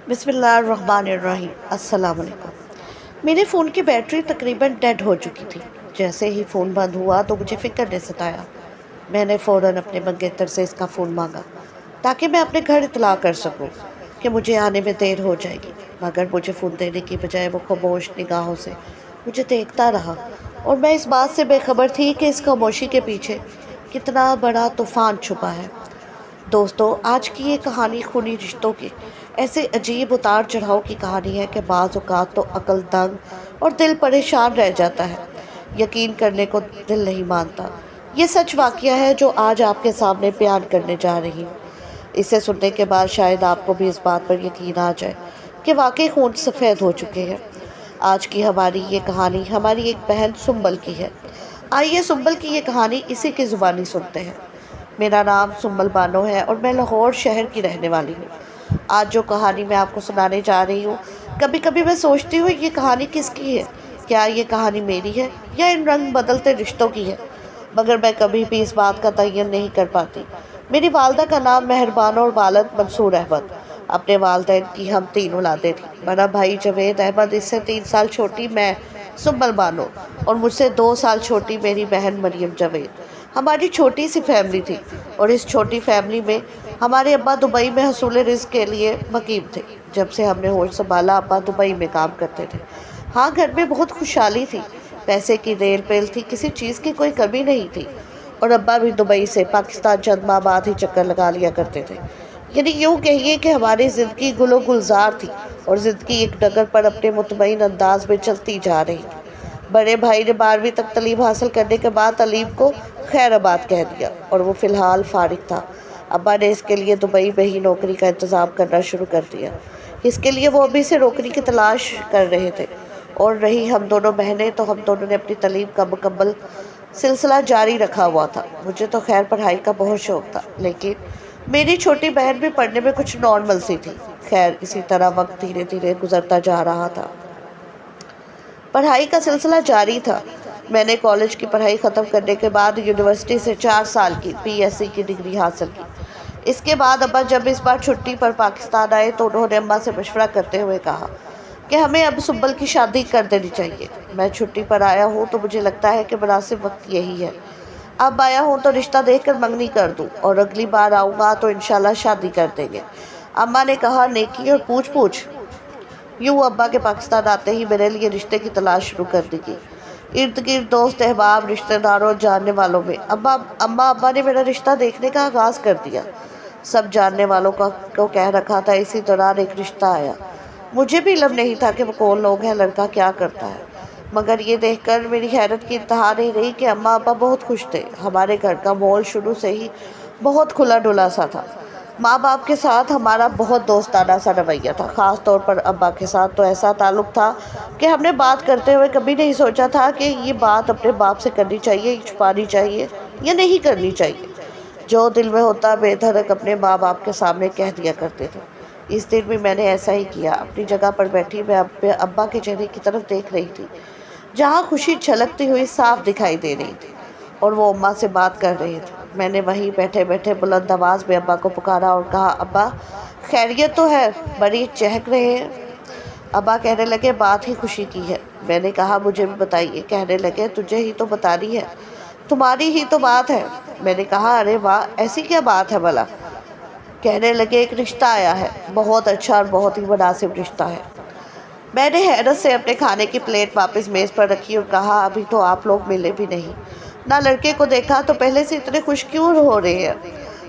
بسم اللہ الرحمن الرحیم۔ السلام علیکم۔ میرے فون کی بیٹری تقریباً ڈیڈ ہو چکی تھی۔ جیسے ہی فون بند ہوا تو مجھے فکر نے ستایا۔ میں نے فوراً اپنے منگیتر سے اس کا فون مانگا تاکہ میں اپنے گھر اطلاع کر سکوں کہ مجھے آنے میں دیر ہو جائے گی، مگر مجھے فون دینے کی بجائے وہ خاموش نگاہوں سے مجھے دیکھتا رہا، اور میں اس بات سے بے خبر تھی کہ اس خاموشی کے پیچھے کتنا بڑا طوفان چھپا ہے۔ دوستو، آج کی یہ کہانی خونی رشتوں کے ایسے عجیب اتار چڑھاؤ کی کہانی ہے کہ بعض اوقات تو عقل دنگ اور دل پریشان رہ جاتا ہے، یقین کرنے کو دل نہیں مانتا۔ یہ سچ واقعہ ہے جو آج آپ کے سامنے بیان کرنے جا رہی ہوں۔ اسے سننے کے بعد شاید آپ کو بھی اس بات پر یقین آ جائے کہ واقعی خون سفید ہو چکے ہیں۔ آج کی ہماری یہ کہانی ہماری ایک بہن سنبل کی ہے۔ آئیے سنبل کی یہ کہانی اسی کی زبانی سنتے ہیں۔ میرا نام سنبل بانو ہے اور میں لاہور شہر کی رہنے والی ہوں۔ آج جو کہانی میں آپ کو سنانے جا رہی ہوں، کبھی کبھی میں سوچتی ہوں یہ کہانی کس کی ہے؟ کیا یہ کہانی میری ہے یا ان رنگ بدلتے رشتوں کی ہے؟ مگر میں کبھی بھی اس بات کا تعین نہیں کر پاتی۔ میری والدہ کا نام مہربانو اور والد منصور احمد۔ اپنے والدین کی ہم 3 اولادیں تھیں۔ بڑا بھائی جاوید احمد، اس سے 3 سال چھوٹی میں سنبل بانو، اور مجھ سے 2 سال چھوٹی میری بہن مریم جاوید۔ ہماری چھوٹی سی فیملی تھی، اور اس چھوٹی فیملی میں ہمارے ابا دبئی میں حصول رزق کے لیے مقیم تھے۔ جب سے ہم نے ہوش سنبھالا ابا دبئی میں کام کرتے تھے۔ ہاں، گھر میں بہت خوشحالی تھی، پیسے کی ریل پیل تھی، کسی چیز کی کوئی کمی نہیں تھی، اور ابا بھی دبئی سے پاکستان چند ماہ بعد ہی چکر لگا لیا کرتے تھے۔ یعنی یوں کہیے کہ ہماری زندگی گل و گلزار تھی، اور زندگی ایک ڈگر پر اپنے مطمئن انداز میں چلتی جا رہی تھی۔ بڑے بھائی نے 12ویں تک تعلیم حاصل کرنے کے بعد تعلیم کو خیر آباد کہہ دیا، اور وہ فی الحال فارغ تھا۔ ابا نے اس کے لیے دبئی میں ہی نوکری کا انتظام کرنا شروع کر دیا۔ اس کے لیے وہ ابھی سے نوکری کی تلاش کر رہے تھے، اور رہی ہم دونوں بہنیں، تو ہم دونوں نے اپنی تعلیم کا مکمل سلسلہ جاری رکھا ہوا تھا۔ مجھے تو خیر پڑھائی کا بہت شوق تھا، لیکن میری چھوٹی بہن بھی پڑھنے میں کچھ نارمل سی تھی۔ خیر، اسی طرح وقت دھیرے دھیرے گزرتا جا رہا تھا۔ پڑھائی کا سلسلہ جاری تھا۔ میں نے کالج کی پڑھائی ختم کرنے کے بعد یونیورسٹی سے 4 سال کی PSc کی ڈگری حاصل کی۔ اس کے بعد ابا جب اس بار چھٹی پر پاکستان آئے تو انہوں نے اماں سے مشورہ کرتے ہوئے کہا کہ ہمیں اب سنبل کی شادی کر دینی چاہیے۔ میں چھٹی پر آیا ہوں تو مجھے لگتا ہے کہ مناسب وقت یہی ہے۔ اب آیا ہوں تو رشتہ دیکھ کر منگنی کر دوں، اور اگلی بار آؤں گا تو انشاءاللہ شادی کر دیں گے۔ اماں نے کہا، نیکی اور پوچھ پوچھ۔ یوں ابا کے پاکستان آتے ہی میرے لیے رشتے کی تلاش شروع کر دی گئی۔ ارد گرد دوست احباب، رشتہ داروں، جاننے والوں میں اماں ابا نے میرا رشتہ دیکھنے کا آغاز کر دیا۔ سب جاننے والوں کو کہہ رکھا تھا۔ اسی دوران ایک رشتہ آیا۔ مجھے بھی علم نہیں تھا کہ وہ کون لوگ ہیں، لڑکا کیا کرتا ہے، مگر یہ دیکھ کر میری حیرت کی انتہا نہیں رہی کہ اماں ابا بہت خوش تھے۔ ہمارے گھر کا ماحول شروع سے ہی بہت کھلا ڈھلا سا تھا۔ ماں باپ کے ساتھ ہمارا بہت دوستانہ سا رویہ تھا، خاص طور پر ابا کے ساتھ تو ایسا تعلق تھا کہ ہم نے بات کرتے ہوئے کبھی نہیں سوچا تھا کہ یہ بات اپنے باپ سے کرنی چاہیے، چھپانی چاہیے یا نہیں کرنی چاہیے۔ جو دل میں ہوتا بے دھڑک اپنے ماں باپ کے سامنے کہہ دیا کرتے تھے۔ اس دن بھی میں نے ایسا ہی کیا۔ اپنی جگہ پر بیٹھی میں ابا کے چہرے کی طرف دیکھ رہی تھی، جہاں خوشی چھلکتی ہوئی صاف دکھائی دے رہی تھی، اور وہ اماں سے بات کر رہے تھے۔ میں نے وہیں بیٹھے بیٹھے بلند آواز میں ابا کو پکارا اور کہا، ابا خیریت تو ہے؟ بڑی چہک رہے ہیں۔ ابا کہنے لگے، بات ہی خوشی کی ہے۔ میں نے کہا، مجھے بھی بتائیے۔ کہنے لگے، تجھے ہی تو بتانی ہے، تمہاری ہی تو بات ہے۔ میں نے کہا، ارے واہ، ایسی کیا بات ہے بھلا؟ کہنے لگے، ایک رشتہ آیا ہے، بہت اچھا اور بہت ہی مناسب رشتہ ہے۔ میں نے حیرت سے اپنے کھانے کی پلیٹ واپس میز پر رکھی اور کہا، ابھی تو آپ لوگ ملے بھی نہیں، نہ لڑکے کو دیکھا، تو پہلے سے اتنے خوش کیوں ہو رہے ہیں؟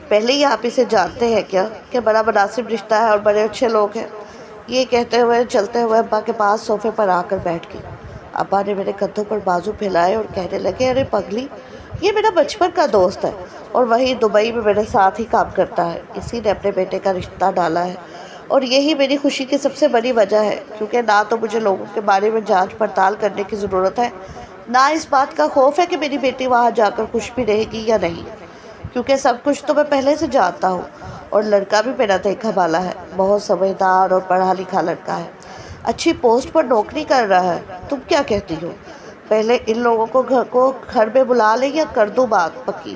پہلے ہی آپ اسے جانتے ہیں کیا کہ بڑا مناسب رشتہ ہے اور بڑے اچھے لوگ ہیں؟ یہ کہتے ہوئے چلتے ہوئے ابا کے پاس صوفے پر آ کر بیٹھ گئی۔ ابا نے میرے کندھوں پر بازو پھیلائے اور کہنے لگے، ارے پگلی، یہ میرا بچپن کا دوست ہے، اور وہی دبئی میں میرے ساتھ ہی کام کرتا ہے۔ اسی نے اپنے بیٹے کا رشتہ ڈالا ہے، اور یہی میری خوشی کی سب سے بڑی وجہ ہے، کیونکہ نہ تو مجھے لوگوں کے بارے میں جانچ پڑتال کرنے کی ضرورت ہے، نہ اس بات کا خوف ہے کہ میری بیٹی وہاں جا کر خوش بھی رہے گی یا نہیں، کیونکہ سب کچھ تو میں پہلے سے جانتا ہوں۔ اور لڑکا بھی میرا دیکھا بھالا ہے، بہت سمجھدار اور پڑھا لکھا لڑکا ہے، اچھی پوسٹ پر نوکری کر رہا ہے۔ تم کیا کہتی ہو؟ پہلے ان لوگوں کو گھر میں بلا لے یا کر دوں بات پکی؟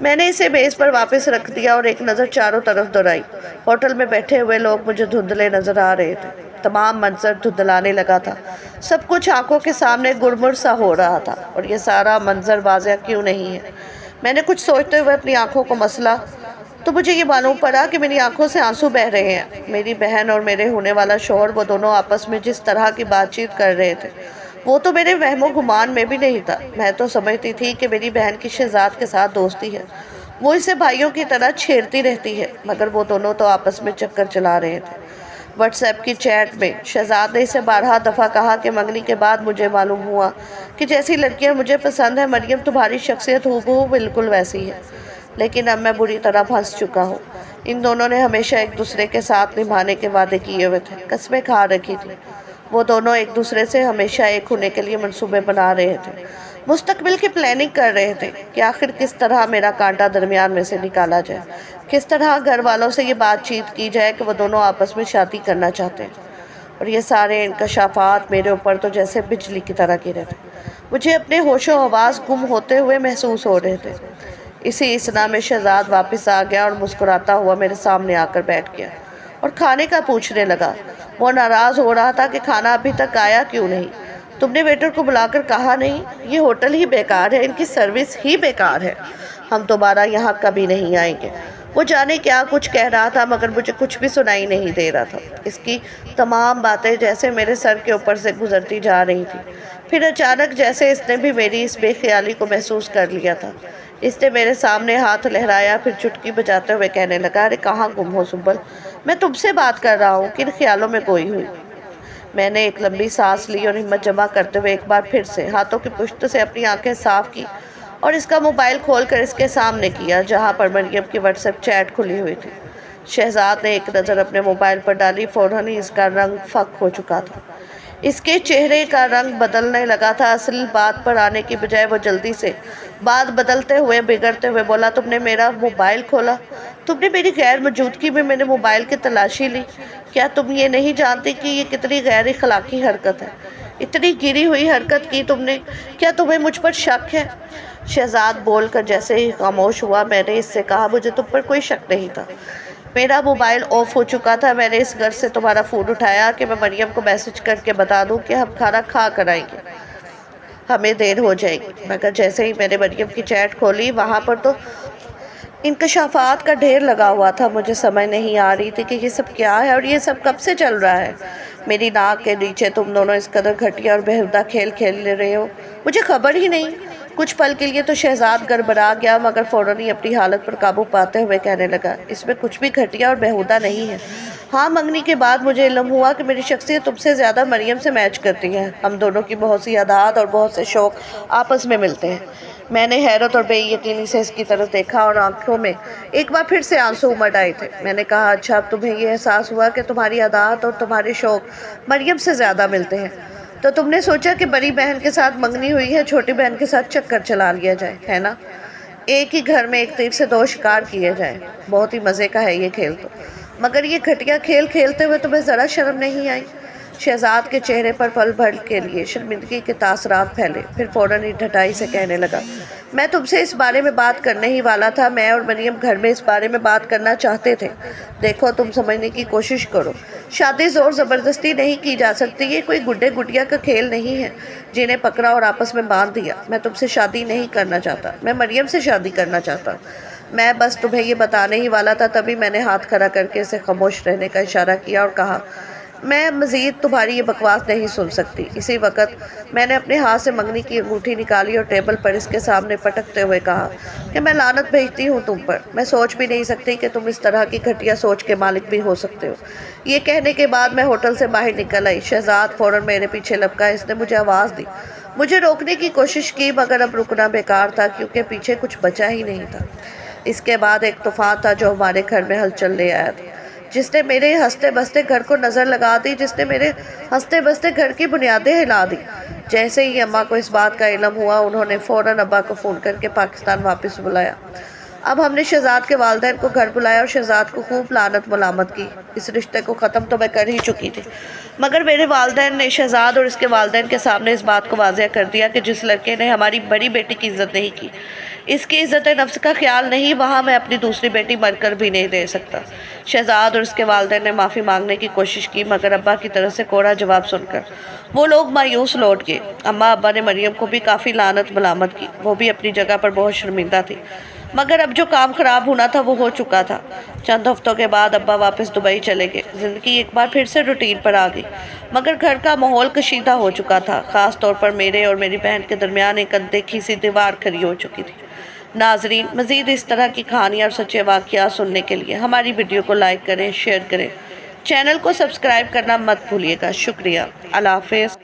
میں نے اسے میز پر واپس رکھ دیا اور ایک نظر چاروں طرف دوڑائی۔ ہوٹل میں بیٹھے ہوئے لوگ مجھے دھندلے نظر آ رہے تھے۔ تمام منظر دھندلانے لگا تھا۔ سب کچھ آنکھوں کے سامنے گڑمڑ سا ہو رہا تھا، اور یہ سارا منظر واضح کیوں نہیں ہے؟ میں نے کچھ سوچتے ہوئے اپنی آنکھوں کو مسلا تو مجھے یہ معلوم پڑا کہ میری آنکھوں سے آنسو بہہ رہے ہیں۔ میری بہن اور میرے ہونے والا شوہر، وہ دونوں آپس میں جس طرح کی بات چیت کر رہے تھے، وہ تو میرے وہم و گمان میں بھی نہیں تھا۔ میں تو سمجھتی تھی کہ میری بہن کی شہزاد کے ساتھ دوستی ہے، وہ اسے بھائیوں کی طرح چھیڑتی رہتی ہے، مگر وہ دونوں تو آپس میں چکر چلا رہے تھے۔ واٹس ایپ کی چیٹ میں شہزاد نے اسے 12 دفعہ کہا کہ منگنی کے بعد مجھے معلوم ہوا کہ جیسی لڑکیاں مجھے پسند ہیں، مریم تمہاری شخصیت ہو بالکل ویسی ہے۔ لیکن اب میں بری طرح پھنس چکا ہوں۔ ان دونوں نے ہمیشہ ایک دوسرے کے ساتھ نبھانے کے وعدے کیے ہوئے تھے، قسمیں کھا رکھی تھی۔ وہ دونوں ایک دوسرے سے ہمیشہ ایک ہونے کے لیے منصوبے بنا رہے تھے، مستقبل کی پلاننگ کر رہے تھے کہ آخر کس طرح میرا کانٹا درمیان میں سے نکالا جائے، کس طرح گھر والوں سے یہ بات چیت کی جائے کہ وہ دونوں آپس میں شادی کرنا چاہتے ہیں۔ اور یہ سارے انکشافات میرے اوپر تو جیسے بجلی کی طرح گرے تھے۔ مجھے اپنے ہوش و حواس گم ہوتے ہوئے محسوس ہو رہے تھے۔ اسی اسنا میں شہزاد واپس آ گیا اور مسکراتا ہوا میرے سامنے آ کر بیٹھ گیا اور کھانے کا پوچھنے لگا۔ وہ ناراض ہو رہا تھا کہ کھانا ابھی تک آیا کیوں نہیں؟ تم نے ویٹر کو بلا کر کہا نہیں؟ یہ ہوٹل ہی بیکار ہے، ان کی سروس ہی بیکار ہے، ہم دوبارہ یہاں کبھی نہیں آئیں گے۔ وہ جانے کیا کچھ کہہ رہا تھا، مگر مجھے کچھ بھی سنائی نہیں دے رہا تھا۔ اس کی تمام باتیں جیسے میرے سر کے اوپر سے گزرتی جا رہی تھی۔ پھر اچانک جیسے اس نے بھی میری اس بے خیالی کو محسوس کر لیا تھا، اس نے میرے سامنے ہاتھ لہرایا، پھر چٹکی بجاتے ہوئے کہنے لگا، ارے کہاں گم ہو سنبل؟ میں تم سے بات کر رہا ہوں، کن خیالوں میں گوئی ہوئی؟ میں نے ایک لمبی سانس لی اور ہمت جمع کرتے ہوئے ایک بار پھر سے ہاتھوں کی پشت سے اپنی آنکھیں صاف کی اور اس کا موبائل کھول کر اس کے سامنے کیا، جہاں پر مریم کی واٹس ایپ چیٹ کھلی ہوئی تھی۔ شہزاد نے ایک نظر اپنے موبائل پر ڈالی، فوراً ہی اس کا رنگ فک ہو چکا تھا، اس کے چہرے کا رنگ بدلنے لگا تھا۔ اصل بات پر آنے کی بجائے وہ جلدی سے بات بدلتے ہوئے بگڑتے ہوئے بولا، تم نے میرا موبائل کھولا؟ تم نے میری غیر موجودگی میں میرے موبائل کی تلاشی لی؟ کیا تم یہ نہیں جانتی کہ یہ کتنی غیر اخلاقی حرکت ہے؟ اتنی گری ہوئی حرکت کی تم نے، کیا تمہیں مجھ پر شک ہے؟ شہزاد بول کر جیسے ہی خاموش ہوا، میں نے اس سے کہا، مجھے تم پر کوئی شک نہیں تھا، میرا موبائل آف ہو چکا تھا۔ میں نے اس گھر سے تمہارا فون اٹھایا کہ میں مریم کو میسج کر کے بتا دوں کہ ہم کھانا کھا کر آئیں گے، ہمیں دیر ہو جائے گی۔ مگر جیسے ہی میں نے مریم کی چیٹ کھولی، وہاں پر تو انکشافات کا ڈھیر لگا ہوا تھا۔ مجھے سمجھ نہیں آ رہی تھی کہ یہ سب کیا ہے اور یہ سب کب سے چل رہا ہے۔ میری ناک کے نیچے تم دونوں اس قدر گھٹیا اور بےہودہ کھیل کھیل لے رہے ہو، مجھے خبر ہی نہیں۔ کچھ پل کے لیے تو شہزاد گڑبڑا گیا، مگر فوراً ہی اپنی حالت پر قابو پاتے ہوئے کہنے لگا، اس میں کچھ بھی گھٹیا اور بےہودہ نہیں ہے۔ ہاں، منگنی کے بعد مجھے علم ہوا کہ میری شخصیت تم سے زیادہ مریم سے میچ کرتی ہے۔ ہم دونوں کی بہت سی عادات اور بہت سے شوق آپس میں ملتے ہیں۔ میں نے حیرت اور بے یقینی سے اس کی طرف دیکھا اور آنکھوں میں ایک بار پھر سے آنسو امڈ آئے تھے۔ میں نے کہا، اچھا اب تمہیں یہ احساس ہوا کہ تمہاری عادات اور تمہارے شوق مریم سے زیادہ ملتے ہیں، تو تم نے سوچا کہ بڑی بہن کے ساتھ منگنی ہوئی ہے، چھوٹی بہن کے ساتھ چکر چلا لیا جائے، ہے نا؟ ایک ہی گھر میں ایک تیر سے دو شکار کیے جائیں۔ بہت ہی مزے کا ہے یہ کھیل تو، مگر یہ گھٹیا کھیل کھیلتے ہوئے تمہیں ذرا شرم نہیں آئی؟ شہزاد کے چہرے پر پل بھر کے لیے شرمندگی کے تاثرات پھیلے، پھر فوراً ہی ڈھٹائی سے کہنے لگا، میں تم سے اس بارے میں بات کرنے ہی والا تھا، میں اور مریم گھر میں اس بارے میں بات کرنا چاہتے تھے۔ دیکھو، تم سمجھنے کی کوشش کرو، شادی زور زبردستی نہیں کی جا سکتی، یہ کوئی گڈے گڈیا کا کھیل نہیں ہے جنہیں پکڑا اور آپس میں باندھ دیا۔ میں تم سے شادی نہیں کرنا چاہتا، میں مریم سے شادی کرنا چاہتا ہوں۔ میں بس تمہیں یہ بتانے ہی والا تھا، تبھی میں نے ہاتھ کھڑا کر کے اسے خاموش رہنے کا اشارہ کیا اور کہا، میں مزید تمہاری یہ بکواس نہیں سن سکتی۔ اسی وقت میں نے اپنے ہاتھ سے منگنی کی انگوٹھی نکالی اور ٹیبل پر اس کے سامنے پٹکتے ہوئے کہا کہ میں لعنت بھیجتی ہوں تم پر، میں سوچ بھی نہیں سکتی کہ تم اس طرح کی گھٹیا سوچ کے مالک بھی ہو سکتے ہو۔ یہ کہنے کے بعد میں ہوٹل سے باہر نکل آئی۔ شہزاد فوراً میرے پیچھے لپکا، اس نے مجھے آواز دی، مجھے روکنے کی کوشش کی، مگر اب رکنا بیکار تھا کیونکہ پیچھے کچھ بچا ہی نہیں تھا۔ اس کے بعد ایک طوفان تھا جو ہمارے گھر میں ہلچل لے آیا تھا، جس نے میرے ہنستے بستے گھر کو نظر لگا دی، جس نے میرے ہنستے بستے گھر کی بنیادیں ہلا دی۔ جیسے ہی اماں کو اس بات کا علم ہوا، انہوں نے فوراً ابا کو فون کر کے پاکستان واپس بلایا۔ اب ہم نے شہزاد کے والدین کو گھر بلایا اور شہزاد کو خوب لعنت ملامت کی۔ اس رشتے کو ختم تو میں کر ہی چکی تھی، مگر میرے والدین نے شہزاد اور اس کے والدین کے سامنے اس بات کو واضح کر دیا کہ جس لڑکے نے ہماری بڑی بیٹی کی عزت نہیں کی، اس کی عزت نفس کا خیال نہیں، وہاں میں اپنی دوسری بیٹی مر کر بھی نہیں دے سکتا۔ شہزاد اور اس کے والدین نے معافی مانگنے کی کوشش کی، مگر ابا کی طرف سے کوڑا جواب سن کر وہ لوگ مایوس لوٹ گئے۔ اماں ابا نے مریم کو بھی کافی لعنت ملامت کی، وہ بھی اپنی جگہ پر بہت شرمندہ تھی، مگر اب جو کام خراب ہونا تھا وہ ہو چکا تھا۔ چند ہفتوں کے بعد ابا واپس دبئی چلے گئے۔ زندگی ایک بار پھر سے روٹین پر آ گئی، مگر گھر کا ماحول کشیدہ ہو چکا تھا، خاص طور پر میرے اور میری بہن کے درمیان ایک اندیکھی سی دیوار کھڑی ہو چکی تھی۔ ناظرین، مزید اس طرح کی کہانیاں اور سچے واقعات سننے کے لیے ہماری ویڈیو کو لائک کریں، شیئر کریں، چینل کو سبسکرائب کرنا مت بھولیے گا۔ شکریہ۔ اللہ حافظ۔